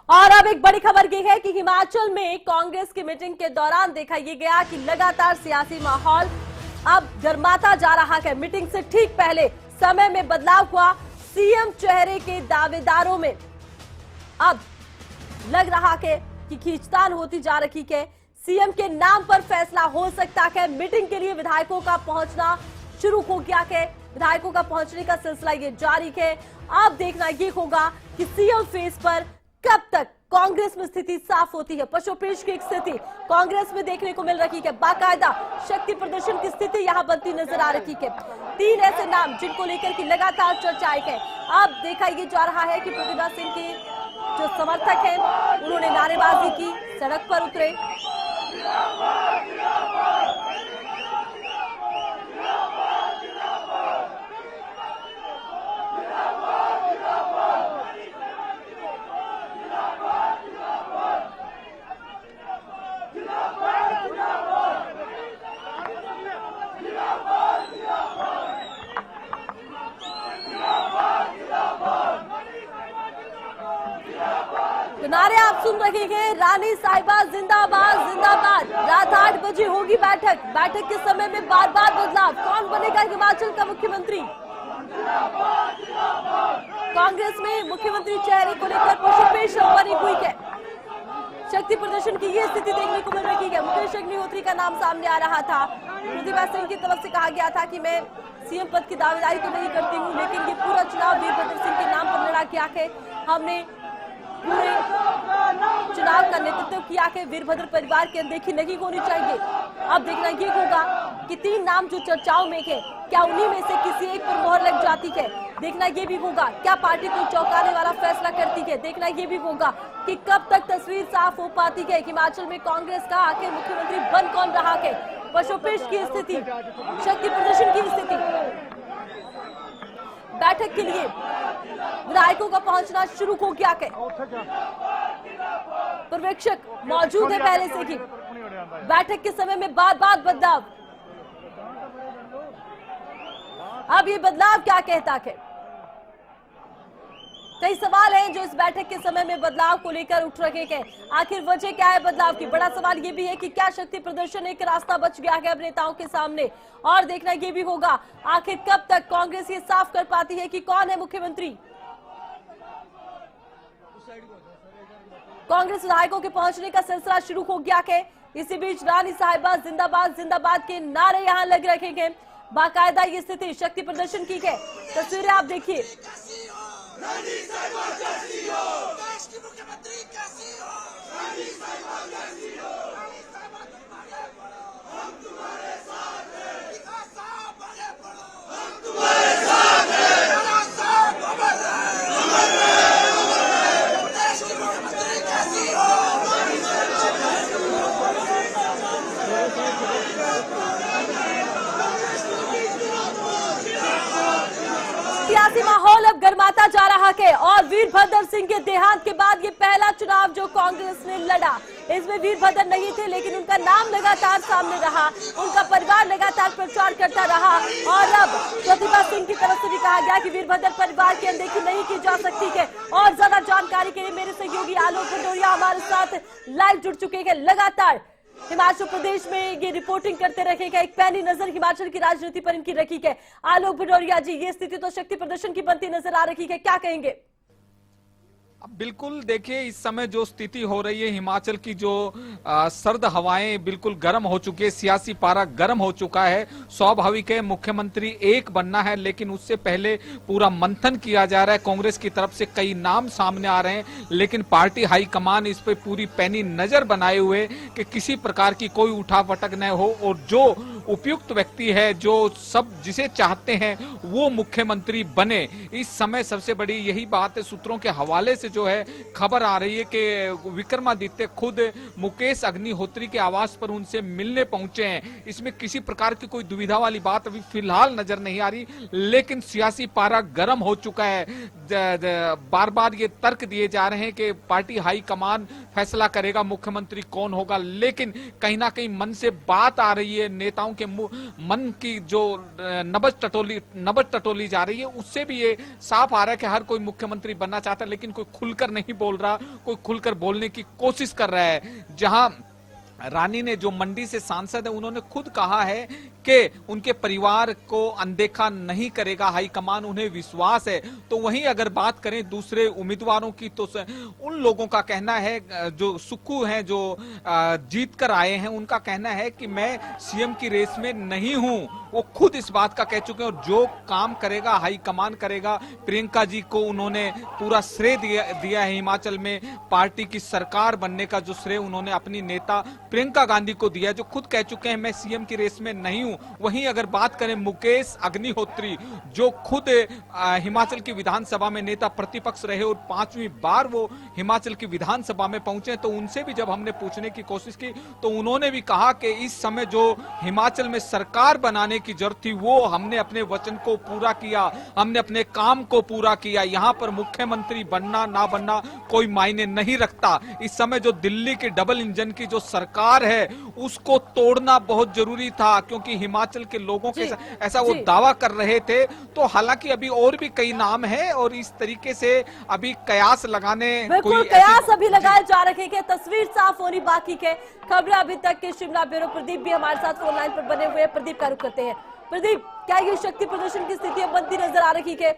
और अब एक बड़ी खबर ये है कि हिमाचल में कांग्रेस की मीटिंग के दौरान देखा यह गया कि लगातार सियासी माहौल अब गर्माता जा रहा है। मीटिंग से ठीक पहले समय में बदलाव हुआ। सीएम चेहरे के दावेदारों में अब लग रहा है कि खींचतान होती जा रही है। सीएम के नाम पर फैसला हो सकता है। मीटिंग के लिए विधायकों का पहुंचना शुरू हो गया है। विधायकों का पहुंचने का सिलसिला ये जारी है। अब देखना ये होगा कि सीएम फेस पर कब तक कांग्रेस में स्थिति साफ होती है। पशुपेश की एक स्थिति कांग्रेस में देखने को मिल रही है। बाकायदा शक्ति प्रदर्शन की स्थिति यहां बनती नजर आ रही है। 3 ऐसे नाम जिनको लेकर की लगातार चर्चाएं है। अब देखा यह जा रहा है कि प्रतिभा सिंह के जो समर्थक हैं उन्होंने नारेबाजी की, सड़क पर उतरे। नारे आप सुन रहे हैं, रानी साहिबा जिंदाबाद जिंदाबाद। रात 8 बजे होगी बैठक। बैठक के समय में बार बार बदलाव। कौन बनेगा हिमाचल का मुख्यमंत्री? कांग्रेस में मुख्यमंत्री चेहरे को लेकर पशुपेश बनी हुई है। शक्ति प्रदर्शन की ये स्थिति देखने को मिल रही है। मुकेश अग्निहोत्री का नाम सामने आ रहा था। प्रतिभा सिंह की तरफ से कहा गया था कि मैं सीएम पद की दावेदारी तो नहीं करती हूं, लेकिन ये पूरा चुनाव वीरभद्र सिंह के नाम पर लड़ा किया है। हमने पूरे चुनाव का नेतृत्व किया है। वीरभद्र परिवार की अनदेखी नहीं होनी चाहिए। अब देखना ये होगा कि 3 नाम जो चर्चाओं में है, क्या उन्हीं में से किसी एक पर मोहर लग जाती है। देखना ये भी होगा क्या पार्टी को चौंकाने वाला फैसला करती है। देखना ये भी होगा कि कब तक तस्वीर साफ हो पाती है। हिमाचल में कांग्रेस का आखिर मुख्यमंत्री बन कौन रहा है। पशुपेश की स्थिति, शक्ति प्रदर्शन की स्थिति। बैठक के लिए विधायकों का पहुंचना शुरू हो गया है। पर्यवेक्षक मौजूद है पहले से ही। बैठक के समय में बार बार बदलाव। अब ये बदलाव क्या कहता है? कई सवाल हैं जो इस बैठक के समय में बदलाव को लेकर उठ रहे हैं। आखिर वजह क्या है बदलाव की? बड़ा सवाल ये भी है कि क्या शक्ति प्रदर्शन एक रास्ता बच गया है अब नेताओं के सामने। और देखना ये भी होगा आखिर कब तक कांग्रेस ये साफ कर पाती है कि कौन है मुख्यमंत्री। कांग्रेस विधायकों के पहुंचने का सिलसिला शुरू हो गया है। इसी बीच रानी साहिबा जिंदाबाद जिंदाबाद के नारे यहां लग रहे हैं। बाकायदा ये स्थिति शक्ति प्रदर्शन की है। तस्वीरें आप देखिए। रानी साहिबा कैसी हो? देश की मुख्यमंत्री कैसी हो? रानी साहिबा कैसी हो? रानी साहिबा तुम आगे बढ़ो, हम तुम्हारे साथ हैं। विकास साहब आगे बढ़ो, हम तुम्हारे साथ हैं। राणा साहब अमर रहे, अमर रहे, अमर रहे। देश की मुख्यमंत्री कैसी हो? रानी साहिबा कैसी हो? सियासी माहौल अब गर्माता जा रहा है। और वीरभद्र सिंह के देहांत के बाद ये पहला चुनाव जो कांग्रेस ने लड़ा, इसमें वीरभद्र नहीं थे, लेकिन उनका नाम लगातार सामने रहा। उनका परिवार लगातार प्रचार करता रहा। और अब प्रतिभा सिंह की तरफ से भी कहा गया कि वीरभद्र परिवार की अनदेखी नहीं की जा सकती है। और ज्यादा जानकारी के लिए मेरे सहयोगी आलोक भदौरिया हमारे साथ लाइव जुड़ चुके हैं। लगातार हिमाचल प्रदेश में ये रिपोर्टिंग करते रहेगा। एक पैनी नजर हिमाचल की राजनीति पर इनकी रखी है। आलोक भदौरिया जी, ये स्थिति तो शक्ति प्रदर्शन की बनती नजर आ रही है, क्या कहेंगे? बिल्कुल, देखिए इस समय जो स्थिति हो रही है हिमाचल की, जो सर्द हवाएं बिल्कुल गर्म हो चुकी है, सियासी पारा गर्म हो चुका है। स्वाभाविक है मुख्यमंत्री एक बनना है, लेकिन उससे पहले पूरा मंथन किया जा रहा है। कांग्रेस की तरफ से कई नाम सामने आ रहे हैं, लेकिन पार्टी हाईकमान इस पे पूरी पैनी नजर बनाए हुए कि किसी प्रकार की कोई उठापटक न हो और जो उपयुक्त व्यक्ति है, जो सब जिसे चाहते हैं वो मुख्यमंत्री बने। इस समय सबसे बड़ी यही बात है। सूत्रों के हवाले से जो है खबर आ रही है कि विक्रमादित्य खुद मुकेश अग्निहोत्री के आवास पर उनसे मिलने पहुंचे हैं। इसमें किसी प्रकार की कोई दुविधा वाली बात अभी फिलहाल नजर नहीं आ रही, लेकिन सियासी पारा गर्म हो चुका है। बार बार ये तर्क दिए जा रहे हैं कि पार्टी हाईकमान फैसला करेगा मुख्यमंत्री कौन होगा, लेकिन कहीं ना कहीं मन से बात आ रही है, नेताओं के मन की जो नबज टटोली जा रही है, उससे भी ये साफ आ रहा है कि हर कोई मुख्यमंत्री बनना चाहता है, लेकिन कोई खुलकर नहीं बोल रहा, कोई खुलकर बोलने की कोशिश कर रहा है। जहां रानी ने, जो मंडी से सांसद है, उन्होंने खुद कहा है कि उनके परिवार को अनदेखा नहीं करेगा हाईकमान, उन्हें विश्वास है। तो वहीं अगर बात करें दूसरे उम्मीदवारों की, तो उन लोगों का कहना है, जो सुक्खू हैं, जो जीत कर आए हैं, उनका कहना है कि मैं सीएम की रेस में नहीं हूं। वो खुद इस बात का कह चुके हैं, और जो काम करेगा हाईकमान करेगा। प्रियंका जी को उन्होंने पूरा श्रेय दिया है हिमाचल में पार्टी की सरकार बनने का, जो श्रेय उन्होंने अपनी नेता प्रियंका गांधी को दिया, जो खुद कह चुके हैं मैं सीएम की रेस में नहीं हूं। वहीं अगर बात करें मुकेश अग्निहोत्री, जो खुद हिमाचल की विधानसभा में नेता प्रतिपक्ष रहे और 5वीं बार वो हिमाचल की विधानसभा में पहुंचे, तो उनसे भी जब हमने पूछने की कोशिश की, तो उन्होंने भी कहा कि इस समय जो हिमाचल में सरकार बनाने की जरूरत थी, वो हमने अपने वचन को पूरा किया, हमने अपने काम को पूरा किया। यहां पर मुख्यमंत्री बनना ना बनना कोई मायने नहीं रखता। इस समय जो दिल्ली की डबल इंजन की जो सरकार है, उसको तोड़ना बहुत जरूरी था, क्योंकि हिमाचल के लोगों के ऐसा वो दावा कर रहे थे। तो हालांकि अभी और भी कई नाम है, और इस तरीके से अभी कयास लगाने, बिल्कुल कयास अभी लगाए जा रहे हैं। तस्वीर साफ होनी बाकी है। खबरें अभी तक के शिमला ब्यूरो प्रदीप भी हमारे साथ फोन लाइन पर बने हुए हैं। प्रदीप का रुख करते हैं। प्रदीप, क्या ये शक्ति प्रदर्शन की स्थिति अब बनती नजर आ रही है?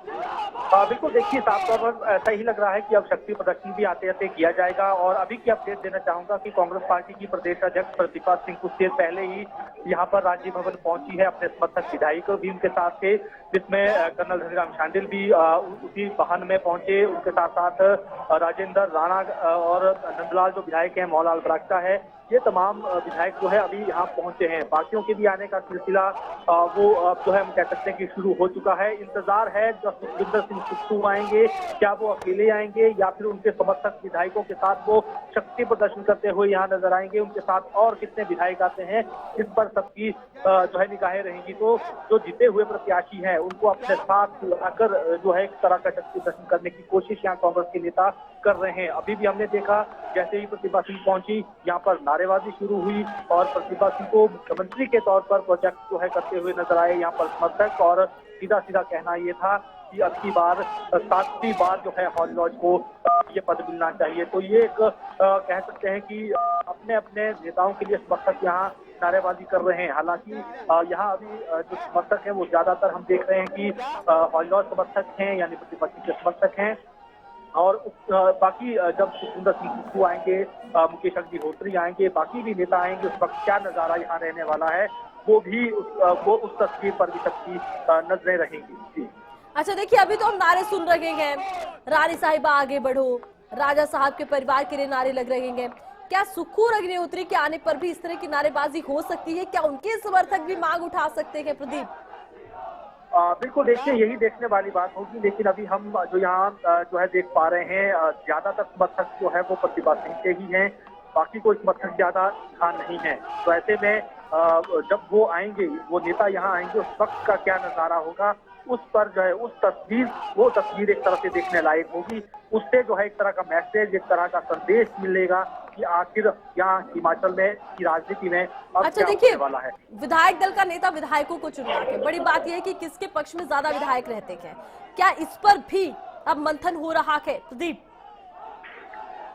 बिल्कुल, देखिए साफ तौर पर ऐसा ही लग रहा है कि अब शक्ति प्रदर्शन भी आते आते किया जाएगा। और अभी की अपडेट देना चाहूंगा कि कांग्रेस पार्टी की प्रदेश अध्यक्ष प्रतिभा सिंह कुछ देर पहले ही यहां पर राजीव भवन पहुंची है, अपने समर्थक विधायक भी उनके साथ थे, जिसमें कर्नल धनीराम शांडिल भी उसी वाहन में पहुंचे। उनके साथ साथ राजेंद्र राणा और नंदलाल जो विधायक है, मौलाल बरागटा है, ये तमाम विधायक जो है अभी यहाँ पहुंचे हैं। बाकियों के भी आने का सिलसिला वो जो है हम कह सकते हैं कि शुरू हो चुका है। इंतजार है जब सुखविंदर सिंह सुक्खू आएंगे, क्या वो अकेले आएंगे या फिर उनके समर्थक विधायकों के साथ वो शक्ति प्रदर्शन करते हुए यहाँ नजर आएंगे। उनके साथ और कितने विधायक आते हैं, इस पर सबकी जो है निगाहें रहेंगी। तो जो जीते हुए प्रत्याशी हैं, उनको अपने साथ लाकर जो है एक तरह का शक्ति प्रदर्शन करने की कोशिश यहाँ कांग्रेस के नेता कर रहे हैं। अभी भी हमने देखा, जैसे ही प्रतिभा सिंह पहुंची, यहाँ पर नारेबाजी शुरू हुई और प्रतिभा सिंह को मुख्यमंत्री के तौर पर प्रोजेक्ट जो है करते हुए नजर आए यहाँ पर समर्थक। और सीधा सीधा कहना ये था कि अब की बार 7वीं बार जो है हॉल लॉज को ये पद मिलना चाहिए। तो ये एक कह सकते हैं कि अपने अपने नेताओं के लिए समर्थक यहाँ नारेबाजी कर रहे हैं। हालांकि यहाँ अभी जो समर्थक है वो ज्यादातर हम देख रहे हैं कि हॉल लॉज समर्थक हैं, यानी प्रतिभा सिंह के समर्थक हैं। और बाकी जब सुखविंदर सिंह सुक्खू आएंगे, मुकेश अग्निहोत्री आएंगे, बाकी भी नेता आएंगे, उस वक्त क्या नजारा यहाँ रहने वाला है, वो उस तस्वीर पर भी सबकी नजरें रहेंगी। जी अच्छा, देखिए अभी तो हम नारे सुन रहे हैं, रानी साहिबा आगे बढ़ो, राजा साहब के परिवार के लिए नारे लग रहे हैं। क्या सुक्खू और अग्निहोत्री के आने पर भी इस तरह की नारेबाजी हो सकती है? क्या उनके समर्थक भी मांग उठा सकते हैं? प्रदीप, बिल्कुल, देखिए यही देखने वाली बात होगी। लेकिन अभी हम जो यहाँ जो है देख पा रहे हैं, ज्यादातर समर्थक जो है वो प्रतिभा सिंह के ही हैं, बाकी कोई समर्थक ज्यादा ध्यान नहीं है। तो ऐसे में जब वो आएंगे, वो नेता यहाँ आएंगे, उस वक्त का क्या नजारा होगा, उस पर जो है वो तस्वीर एक तरह से देखने लायक होगी। उससे जो है एक तरह का मैसेज, एक तरह का संदेश मिलेगा कि आखिर यहाँ हिमाचल में की राजनीति में अब अच्छा क्या होने वाला है। विधायक दल का नेता विधायकों को चुन रहा है। बड़ी बात यह है कि किसके पक्ष में ज्यादा विधायक रहते हैं। क्या इस पर भी अब मंथन हो रहा है? प्रदीप,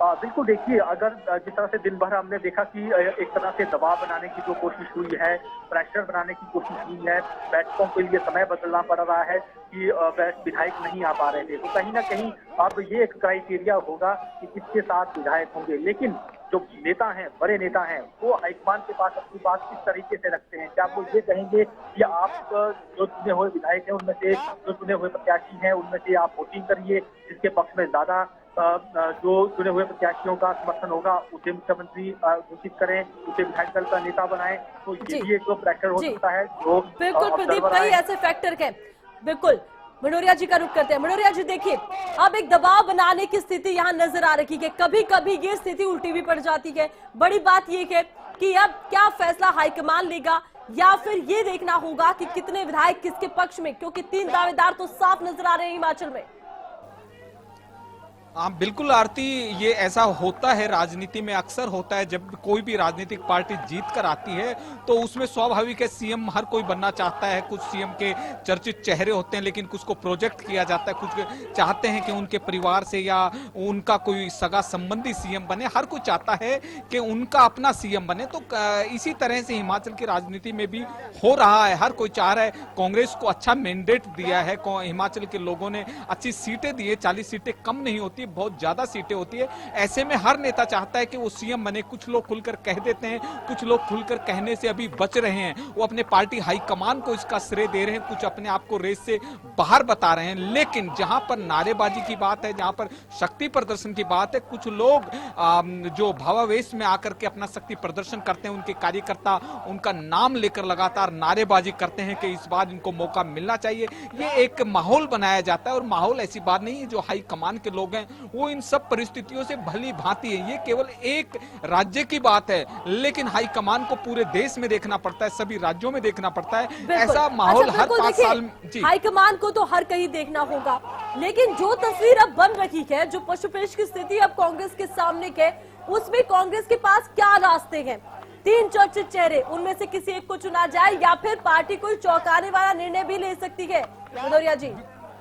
बिल्कुल, देखिए अगर जिस तरह से दिन भर हमने देखा कि एक तरह से दबाव बनाने की जो कोशिश हुई है, प्रेशर बनाने की कोशिश हुई है, बैठकों के लिए समय बदलना पड़ रहा है कि विधायक नहीं आ पा रहे थे, तो कहीं ना कहीं अब ये एक क्राइटेरिया होगा कि किसके साथ विधायक होंगे। लेकिन जो नेता हैं, बड़े नेता हैं, वो हाईकमान के पास अपनी बात किस तरीके से रखते हैं? क्या वो ये कहेंगे कि आप जो चुने हुए विधायक हैं उनमें से, जो चुने हुए प्रत्याशी हैं उनमें से आप वोटिंग करिए, जिसके पक्ष में ज्यादा जो चुने हुए प्रत्याशियों का समर्थन होगा उसे मुख्यमंत्री घोषित करें, उसे विधायक दल का नेता बनाएं। तो ये भी एक प्रेशर हो सकता है जो बिल्कुल प्रदीप, कई ऐसे फैक्टर हैं। बिल्कुल, मनोरिया जी का रुख करते हैं। मनोरिया जी, देखिए अब एक दबाव बनाने की स्थिति यहाँ नजर आ रही है। कभी कभी ये स्थिति उल्टी भी पड़ जाती है। बड़ी बात ये है कि अब क्या फैसला हाईकमान लेगा, या फिर ये देखना होगा कि कितने विधायक किसके पक्ष में, क्योंकि 3 दावेदार तो साफ नजर आ रहे हैं हिमाचल में। हाँ बिल्कुल आरती, ये ऐसा होता है राजनीति में, अक्सर होता है जब कोई भी राजनीतिक पार्टी जीत कर आती है तो उसमें स्वाभाविक है सीएम हर कोई बनना चाहता है। कुछ सीएम के चर्चित चेहरे होते हैं लेकिन कुछ को प्रोजेक्ट किया जाता है, कुछ चाहते हैं कि उनके परिवार से या उनका कोई सगा संबंधी सीएम बने, हर कोई चाहता है कि उनका अपना सीएम बने। तो इसी तरह से हिमाचल की राजनीति में भी हो रहा है, हर कोई चाह रहा है। कांग्रेस को अच्छा मैंडेट दिया है, हिमाचल के लोगों ने अच्छी सीटें दी है, 40 सीटें कम नहीं होती, बहुत ज्यादा सीटें होती है। ऐसे में हर नेता चाहता है कि वो सीएम बने। कुछ लोग खुलकर कह देते हैं, कुछ लोग खुलकर कहने से अभी बच रहे हैं, वो अपने पार्टी हाईकमान को इसका श्रेय दे रहे हैं, कुछ अपने आप को रेस से बाहर बता रहे हैं। लेकिन जहां पर नारेबाजी की बात है, जहां पर शक्ति प्रदर्शन की बात है, कुछ लोग जो भावावेश में आकर के अपना शक्ति प्रदर्शन करते हैं, उनके कार्यकर्ता उनका नाम लेकर लगातार नारेबाजी करते हैं कि इस बार इनको मौका मिलना चाहिए। ये एक माहौल बनाया जाता है और माहौल ऐसी बात नहीं है, जो हाईकमान के लोग हैं वो इन सब परिस्थितियों से भली भांति है। ये केवल एक राज्य की बात है, लेकिन हाईकमान को पूरे देश में देखना पड़ता है, सभी राज्यों में देखना पड़ता है। ऐसा माहौल हर 5 साल जी। हाईकमान को तो हर कहीं देखना होगा, लेकिन जो तस्वीर अब बन रही है, जो पशुपेश की स्थिति अब कांग्रेस के सामने के, उसमें कांग्रेस के पास क्या रास्ते हैं? 3 चर्चित चेहरे, उनमें से किसी एक को चुना जाए या फिर पार्टी कोई चौंकाने वाला निर्णय भी ले सकती है। भदौरिया जी,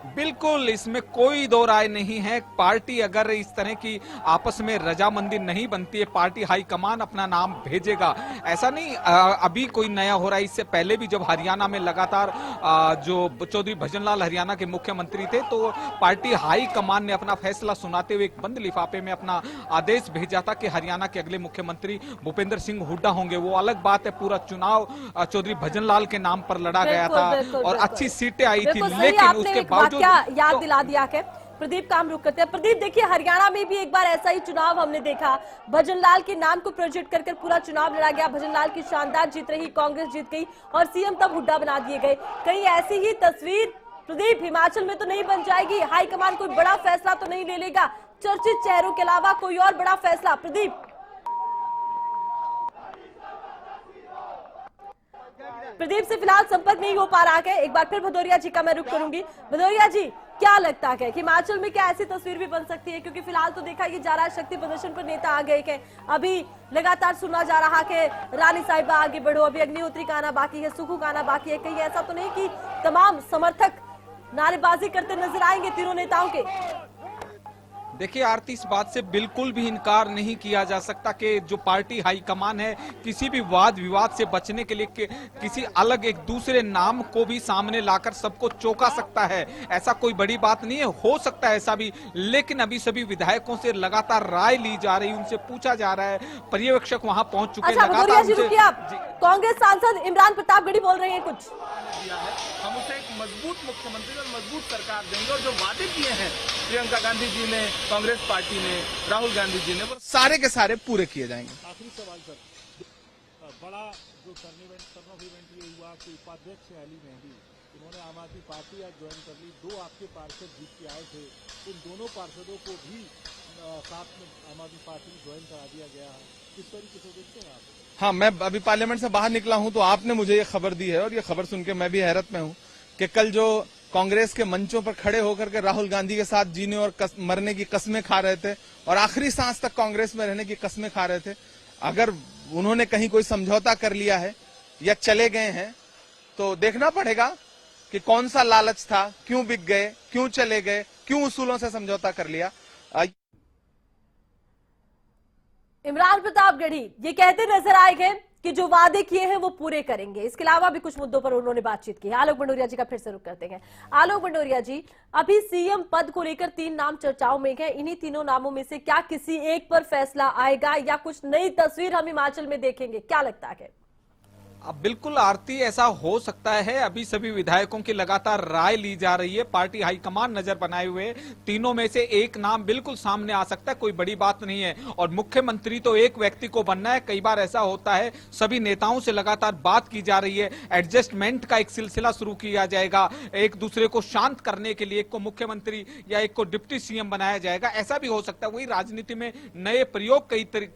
बिल्कुल, इसमें कोई दो राय नहीं है। पार्टी अगर इस तरह की आपस में रजामंदी नहीं बनती है, पार्टी हाईकमान अपना नाम भेजेगा। ऐसा नहीं अभी कोई नया हो रहा है, इससे पहले भी जब हरियाणा में लगातार जो चौधरी भजनलाल हरियाणा के मुख्यमंत्री थे, तो पार्टी हाईकमान ने अपना फैसला सुनाते हुए एक बंद लिफाफे में अपना आदेश भेजा था कि हरियाणा के अगले मुख्यमंत्री भूपेंद्र सिंह हुड्डा होंगे। वो अलग बात है, पूरा चुनाव चौधरी भजनलाल के नाम पर लड़ा गया था और अच्छी सीटें आई थी, लेकिन उसके बावजूद क्या याद दिला दिया है। प्रदीप काम रुक करते हैं। प्रदीप, देखिए हरियाणा में भी एक बार ऐसा ही चुनाव हमने देखा, भजनलाल के नाम को प्रोजेक्ट कर पूरा चुनाव लड़ा गया, भजनलाल की शानदार जीत रही, कांग्रेस जीत गई और सीएम तब हुड्डा बना दिए गए। कहीं ऐसी ही तस्वीर प्रदीप हिमाचल में तो नहीं बन जाएगी? हाईकमान कोई बड़ा फैसला तो नहीं ले लेगा? चर्चित चेहरों के अलावा कोई और बड़ा फैसला? प्रदीप से फिलहाल संपर्क नहीं हो पा रहा है। एक बार फिर भदौरिया जी का मैं रुख करूंगी। भदौरिया जी, क्या लगता है कि हिमाचल में क्या ऐसी तस्वीर भी बन सकती है? क्योंकि फिलहाल तो देखा ये जा रहा है शक्ति प्रदर्शन पर नेता आ गए हैं, अभी लगातार सुना जा रहा है रानी साहिबा आगे बढ़ो, अभी अग्निहोत्री का आना बाकी है, सुखू का आना बाकी है। कहीं ऐसा तो नहीं कि तमाम समर्थक नारेबाजी करते नजर आएंगे तीनों नेताओं के? देखिए आरती, इस बात से बिल्कुल भी इनकार नहीं किया जा सकता कि जो पार्टी हाईकमान है किसी भी वाद विवाद से बचने के लिए किसी अलग एक दूसरे नाम को भी सामने लाकर सबको चौंका सकता है। ऐसा कोई बड़ी बात नहीं है, हो सकता है ऐसा भी, लेकिन अभी सभी विधायकों से लगातार राय ली जा रही, उनसे पूछा जा रहा है, पर्यवेक्षक वहां पहुंच चुके हैं। कांग्रेस सांसद इमरान प्रतापगढ़ी बोल रहे हैं कुछ। हम उसे एक मजबूत मुख्यमंत्री और मजबूत सरकार देंगे, और जो वादे किए हैं प्रियंका गांधी जी ने, कांग्रेस पार्टी ने, राहुल गांधी जी ने, वो सारे के सारे पूरे किए जाएंगे। आखिरी सवाल सर, बड़ा जो टर्न इवेंट ये हुआ कि उपाध्यक्ष अली मेहंदी, उन्होंने आम आदमी पार्टी आज ज्वाइन कर ली। 2 आपके पार्षद जीत के आए थे, उन दोनों पार्षदों को भी साथ में आम आदमी पार्टी में ज्वाइन करा दिया गया है। किस तरीके से देखते हैं आप? हाँ, मैं अभी पार्लियामेंट से बाहर निकला हूं तो आपने मुझे ये खबर दी है, और ये खबर सुन के मैं भी हैरत में हूं कि कल जो कांग्रेस के मंचों पर खड़े होकर के राहुल गांधी के साथ जीने और मरने की कस्में खा रहे थे और आखिरी सांस तक कांग्रेस में रहने की कस्में खा रहे थे, अगर उन्होंने कहीं कोई समझौता कर लिया है या चले गए हैं तो देखना पड़ेगा कि कौन सा लालच था, क्यों बिक गए, क्यों चले गए, क्यों उसूलों से समझौता कर लिया। इमरान प्रतापगढ़ी ये कहते नजर आएंगे कि जो वादे किए हैं वो पूरे करेंगे। इसके अलावा भी कुछ मुद्दों पर उन्होंने बातचीत की। आलोक भंडोरिया जी का फिर से रुख करते हैं। आलोक भंडोरिया जी, अभी सीएम पद को लेकर 3 नाम चर्चाओं में हैं, इन्हीं तीनों नामों में से क्या किसी एक पर फैसला आएगा या कुछ नई तस्वीर हम हिमाचल में देखेंगे? क्या लगता है? अब बिल्कुल आरती, ऐसा हो सकता है। अभी सभी विधायकों की लगातार राय ली जा रही है, पार्टी हाईकमान नजर बनाए हुए, तीनों में से एक नाम बिल्कुल सामने आ सकता है, कोई बड़ी बात नहीं है। और मुख्यमंत्री तो एक व्यक्ति को बनना है। कई बार ऐसा होता है, सभी नेताओं से लगातार बात की जा रही है, एडजस्टमेंट का एक सिलसिला शुरू किया जाएगा, एक दूसरे को शांत करने के लिए एक को मुख्यमंत्री या एक को डिप्टी सीएम बनाया जाएगा। ऐसा भी हो सकता है। वही राजनीति में नए प्रयोग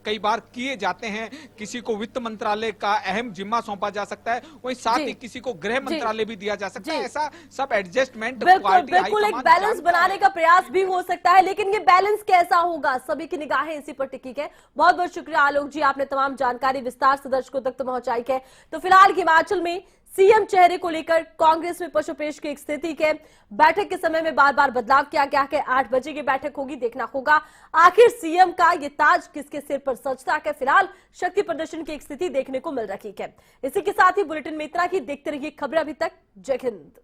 कई बार किए जाते हैं। किसी को वित्त मंत्रालय का अहम जिम्मा सौंपा जा सकता है, वहीं साथ जी। ही किसी को गृह मंत्रालय भी दिया जा सकता है। जी। ऐसा सब एडजस्टमेंट बिल्कुल बिल्कुल एक बैलेंस बनाने का प्रयास भी हो सकता है, लेकिन ये बैलेंस कैसा होगा, सभी की निगाहें इसी पर टिकी है। बहुत बहुत शुक्रिया आलोक जी, आपने तमाम जानकारी विस्तार से दर्शकों तक तो पहुंचाई है। तो फिलहाल हिमाचल में सीएम चेहरे को लेकर कांग्रेस में पशुपेश की एक स्थिति है। बैठक के समय में बार बार बदलाव किया गया है। 8 बजे की बैठक होगी, देखना होगा आखिर सीएम का ये ताज किसके सिर पर सजता है। फिलहाल शक्ति प्रदर्शन की एक स्थिति देखने को मिल रही है। इसी के साथ ही बुलेटिन में इतना ही। देखते रहिए खबरें अभी तक। जय हिंद।